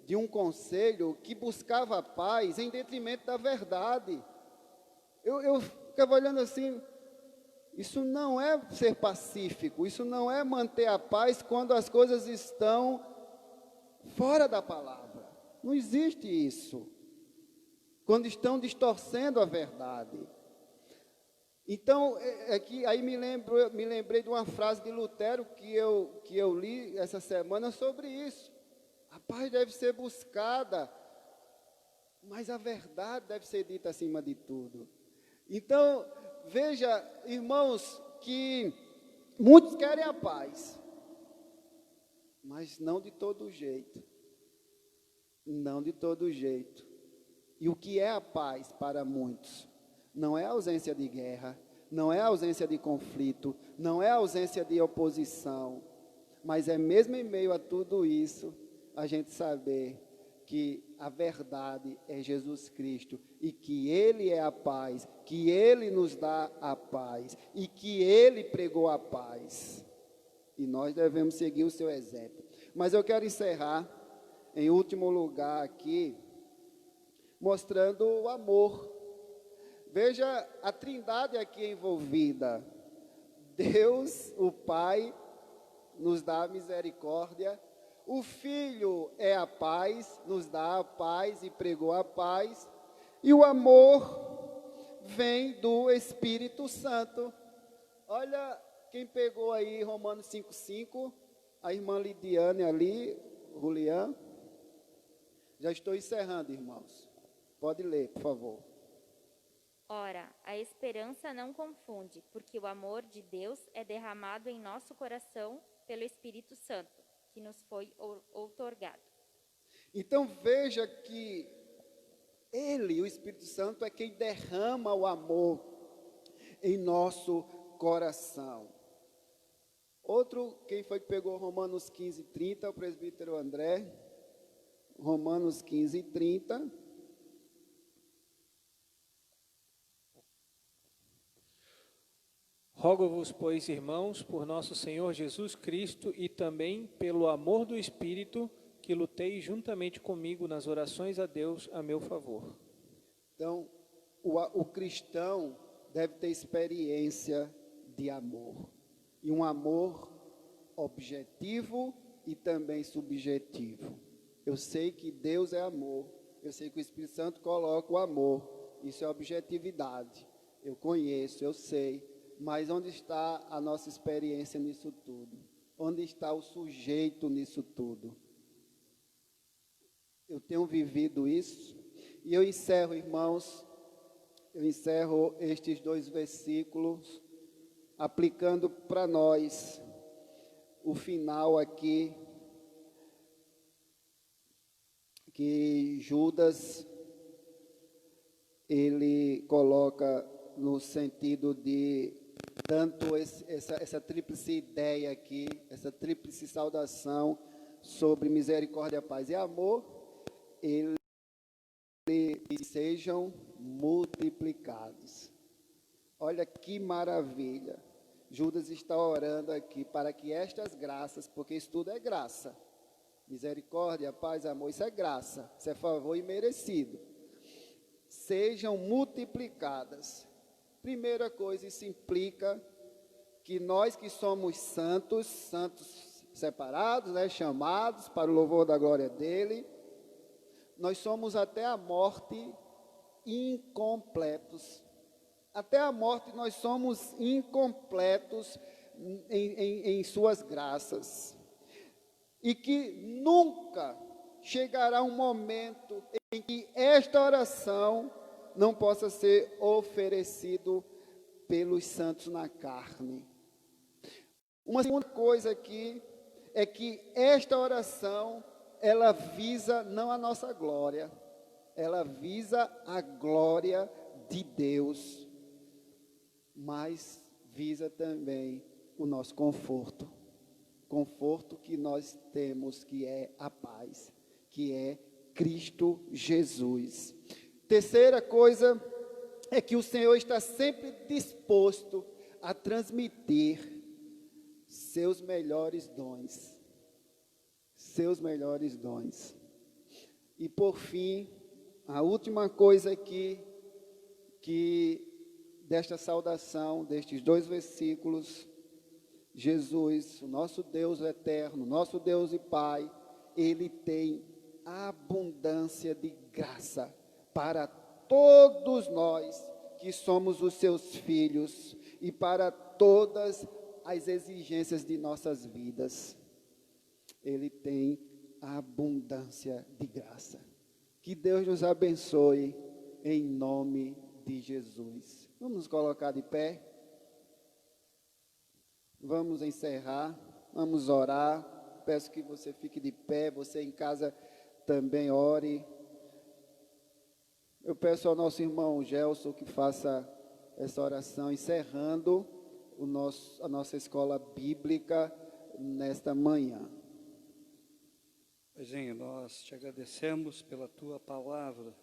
[SPEAKER 1] de um conselho que buscava a paz em detrimento da verdade. Eu ficava olhando assim, isso não é ser pacífico, isso não é manter a paz quando as coisas estão fora da palavra. Não existe isso. Quando estão distorcendo a verdade. Então, aí me lembrei de uma frase de Lutero que eu li essa semana sobre isso. A paz deve ser buscada, mas a verdade deve ser dita acima de tudo. Então, veja, irmãos, que muitos querem a paz, mas não de todo jeito. Não de todo jeito. E o que é a paz para muitos? Não é a ausência de guerra, não é a ausência de conflito, não é a ausência de oposição, mas é mesmo em meio a tudo isso, a gente saber que a verdade é Jesus Cristo e que Ele é a paz, que Ele nos dá a paz e que Ele pregou a paz. E nós devemos seguir o seu exemplo. Mas eu quero encerrar, em último lugar aqui, mostrando o amor. Veja a trindade aqui envolvida. Deus, o Pai, nos dá a misericórdia. O Filho é a paz, nos dá a paz e pregou a paz. E o amor vem do Espírito Santo. Olha quem pegou aí Romanos 5,5, a irmã Lidiane ali, Julian. Já estou encerrando, irmãos. Pode ler, por favor.
[SPEAKER 2] Ora, a esperança não confunde, porque o amor de Deus é derramado em nosso coração pelo Espírito Santo, que nos foi outorgado.
[SPEAKER 1] Então veja que Ele, o Espírito Santo, é quem derrama o amor em nosso coração. Outro, quem foi que pegou Romanos 15:30, o presbítero André. Romanos 15:30.
[SPEAKER 9] Rogo-vos, pois, irmãos, por nosso Senhor Jesus Cristo e também pelo amor do Espírito, que luteis juntamente comigo nas orações a Deus a meu favor.
[SPEAKER 1] Então, o cristão deve ter experiência de amor. E um amor objetivo e também subjetivo. Eu sei que Deus é amor. Eu sei que o Espírito Santo coloca o amor. Isso é objetividade. Eu conheço, eu sei. Mas onde está a nossa experiência nisso tudo? Onde está o sujeito nisso tudo? Eu tenho vivido isso. E eu encerro, irmãos, estes 2 versículos aplicando para nós. o final aqui, que Judas, ele coloca no sentido de tanto essa tríplice ideia aqui, essa tríplice saudação sobre misericórdia, paz e amor, ele sejam multiplicados. Olha que maravilha. Judas está orando aqui para que estas graças, porque isso tudo é graça, misericórdia, paz, amor, isso é graça, isso é favor imerecido, sejam multiplicadas. Primeira coisa, isso implica que nós que somos santos separados, né, chamados para o louvor da glória dele, nós somos até a morte incompletos. Até a morte nós somos incompletos em suas graças. E que nunca chegará um momento em que esta oração não possa ser oferecido pelos santos na carne. Uma segunda coisa aqui é que esta oração, ela visa não a nossa glória, ela visa a glória de Deus, mas visa também o nosso conforto que nós temos, que é a paz, que é Cristo Jesus. Terceira coisa é que o Senhor está sempre disposto a transmitir seus melhores dons. Seus melhores dons. E por fim, a última coisa aqui, que desta saudação, destes 2 versículos, Jesus, o nosso Deus eterno, nosso Deus e Pai, Ele tem abundância de graça para todos nós que somos os seus filhos e para todas as exigências de nossas vidas. Ele tem abundância de graça. Que Deus nos abençoe em nome de Jesus. Vamos nos colocar de pé. Vamos encerrar, vamos orar. Peço que você fique de pé, você em casa também ore. Eu peço ao nosso irmão Gelson que faça essa oração, encerrando a nossa escola bíblica nesta manhã.
[SPEAKER 10] Paizinho, nós te agradecemos pela tua palavra,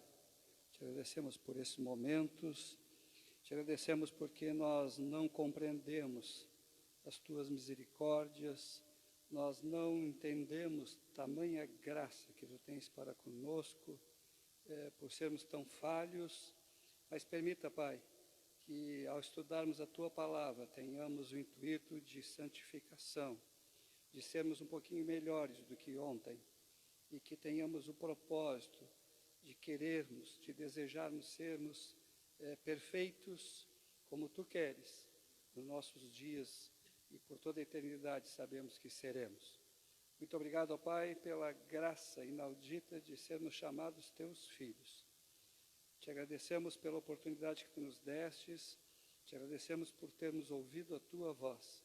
[SPEAKER 10] te agradecemos por esses momentos, te agradecemos porque nós não compreendemos as tuas misericórdias, nós não entendemos tamanha graça que tu tens para conosco, por sermos tão falhos, mas permita, Pai, que ao estudarmos a tua palavra tenhamos o intuito de santificação, de sermos um pouquinho melhores do que ontem, e que tenhamos o propósito de querermos, de desejarmos sermos perfeitos como tu queres, nos nossos dias e por toda a eternidade sabemos que seremos. Muito obrigado, ó Pai, pela graça inaudita de sermos chamados teus filhos. Te agradecemos pela oportunidade que tu nos destes, te agradecemos por termos ouvido a tua voz.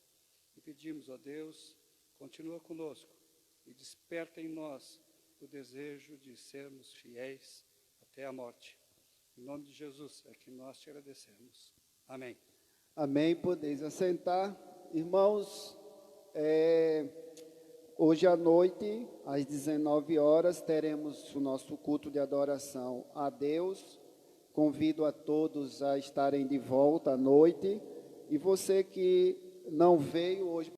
[SPEAKER 10] E pedimos, ó Deus, continua conosco e desperta em nós o desejo de sermos fiéis até a morte. Em nome de Jesus é que nós te agradecemos. Amém.
[SPEAKER 1] Amém. Podeis assentar. Irmãos, hoje à noite, às 19 horas, teremos o nosso culto de adoração a Deus. Convido a todos a estarem de volta à noite. E você que não veio hoje